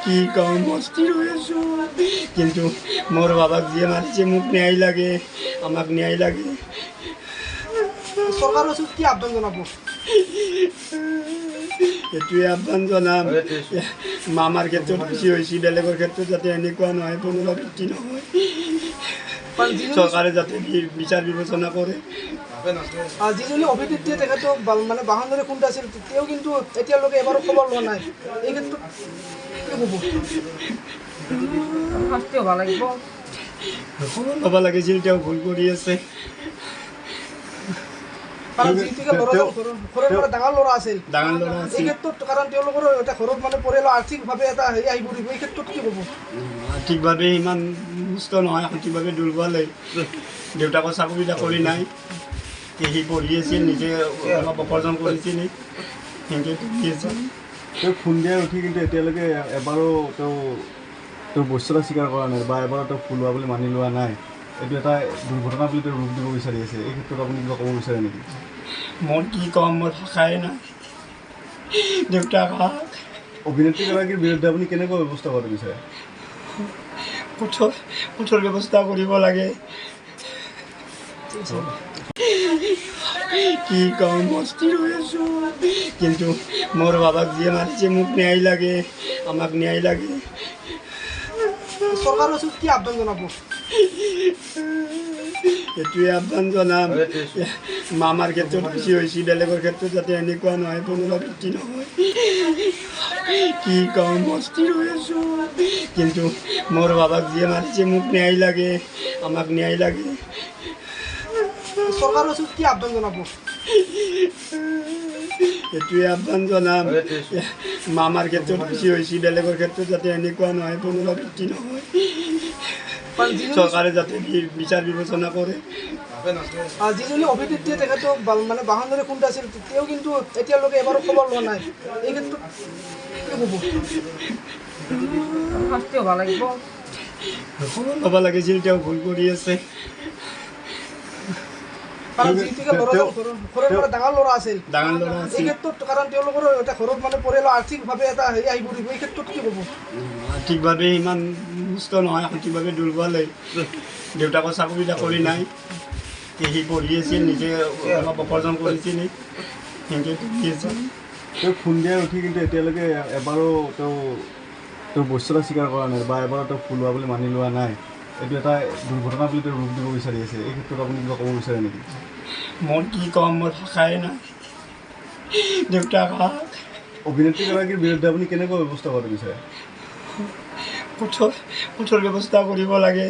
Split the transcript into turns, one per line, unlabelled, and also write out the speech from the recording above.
কি কম অস্থির হয়েছো, কিন্তু মোর বাবাক যে মারিছে মোক ন্যায় লাগে, আমাক ন্যায় লাগে।
সরকারের ওষুধ কি আবেদন জানাবো?
এইটোৱে আহ্বান জনাম, মামাৰ ক্ষেত্ৰত বেছি হৈছে, বেলেগৰ ক্ষেত্ৰত যাতে এনেকুৱা নহয়, পুনৰাবৃত্তি নহয়। চৰকাৰে যাতে বিচাৰ বিবেচনা কৰে।
যিজনী অভিনেত্ৰীয়ে তেখেতক মানে বাহনেৰে খুন্দাইছিল, তেওঁ কিন্তু এতিয়ালৈকে এবাৰো খবৰ লোৱা নাই। এই ক্ষেত্ৰত কি হ'ব? শাস্তি হ'ব লাগিব।
খবৰ ল'ব লাগিছিল, তেওঁ ভুল কৰি আছে।
কাৰণ যিহেতুকে ল'ৰাজন ঘৰৰ পৰা ডাঙৰ ল'ৰা আছিল, এই ক্ষেত্ৰত কাৰণ তেওঁলোকৰ এটা ঘৰত মানে পৰিয়ালৰ আৰ্থিকভাৱে এটা হেৰি আহি পৰিব, এই ক্ষেত্ৰত কি হ'ব?
আৰ্থিকভাৱে ইমান সুস্থ নহয়, আৰ্থিকভাৱে দুৰ্বল। দেউতাকৰ চাকৰি তাকৰি নাই, সি পঢ়ি আছিল, নিজে অলপ উপাৰ্জন কৰিছিল, সেনেকৈ পঢ়ি আছিল।
তেওঁ খুন্দিয়াই উঠি কিন্তু এতিয়ালৈকে এবাৰো তেওঁ বস্তুটা স্বীকাৰ কৰা নাই বা এবাৰো তেওঁ ফুল লোৱা বুলি মানি লোৱা নাই। এইটো এটা দুৰ্ঘটনা বুলি তেওঁ ৰূপ দিব বিচাৰি আছে। এই ক্ষেত্ৰত আপুনি কিবা ক'ব বিচাৰে নেকি?
মই কি ক'ম, মোৰ ভাষাই নাই। দেউতাক
অভিনেত্ৰীগৰাকীৰ বিৰুদ্ধে আপুনি কেনেকুৱা ব্যৱস্থা কৰিব বিচাৰে?
কঠোৰ ব্যৱস্থা কৰিব লাগে। কি কম অস্থিৰ হৈ আছো, কিন্তু মোৰ বাবাক যে মাৰিছে মোক ন্যায় লাগে, আমাক ন্যায় লাগে।
চৰকাৰৰ ওচৰত কি আবেদন জনাব?
এইটোৱে আহ্বান জনাম, মামাৰ ক্ষেত্ৰত বেছি হৈছে, বেলেগৰ ক্ষেত্ৰত যাতে এনেকুৱা নহয়, পুনৰাবৃত্তি নহয়। কি কম অস্থিৰ হৈ আছো, কিন্তু মোৰ বাবাক যে মাৰিছে মোক ন্যায় লাগে, আমাক ন্যায় লাগে।
চৰকাৰৰ ওচৰত কি আবেদন জনাব?
এইটোৱে আহ্বান জনাম, মামাৰ ক্ষেত্ৰত বেছি হৈছে, বেলেগৰ ক্ষেত্ৰত যাতে এনেকুৱা নহয়, পুনৰাবৃত্তি নহয়। চৰকাৰে যাতে বিচাৰ বিবেচনা কৰে।
যিজনী অভিনেত্ৰীয়ে তেখেতক মানে বাহনেৰে খুন্দাইছিল, তেওঁ কিন্তু এতিয়ালৈকে এবাৰো খবৰ লোৱা নাই। এই ক্ষেত্ৰত কি হ'ব? শাস্তি হ'ব লাগিব।
খবৰ ল'ব লাগিছিল, তেওঁ ভুল কৰি আছে।
কাৰণ যিহেতুকে ল'ৰাজন ঘৰৰ পৰা ডাঙৰ ল'ৰা আছিল, এই ক্ষেত্ৰত কাৰণ তেওঁলোকৰ এটা ঘৰত মানে পৰিয়ালৰ আৰ্থিকভাৱে এটা হেৰি আহি পৰিব, এই ক্ষেত্ৰত কি হ'ব?
আৰ্থিকভাৱে ইমান সুস্থ নহয়, আৰ্থিকভাৱে দুৰ্বল। দেউতাকৰ চাকৰি তাকৰি নাই, সি পঢ়ি আছিল, নিজে অলপ উপাৰ্জন কৰিছিল, সেনেকৈ পঢ়ি আছিল।
তেওঁ খুন্দিয়াই উঠি কিন্তু এতিয়ালৈকে এবাৰো তেওঁ বস্তুটা স্বীকাৰ কৰা নাই বা এবাৰো তেওঁ ফুল লোৱা বুলি মানি লোৱা নাই। এইটো এটা দুৰ্ঘটনা বুলি তেওঁ ৰূপ দিব বিচাৰি আছে। এই ক্ষেত্ৰত আপুনি কিবা ক'ব বিচাৰে নেকি?
মই কি ক'ম, মোৰ ভাষাই নাই। দেউতাক
অভিনেত্ৰীগৰাকীৰ বিৰুদ্ধে আপুনি কেনেকুৱা ব্যৱস্থা কৰিব বিচাৰে?
কঠোৰ ব্যৱস্থা কৰিব লাগে।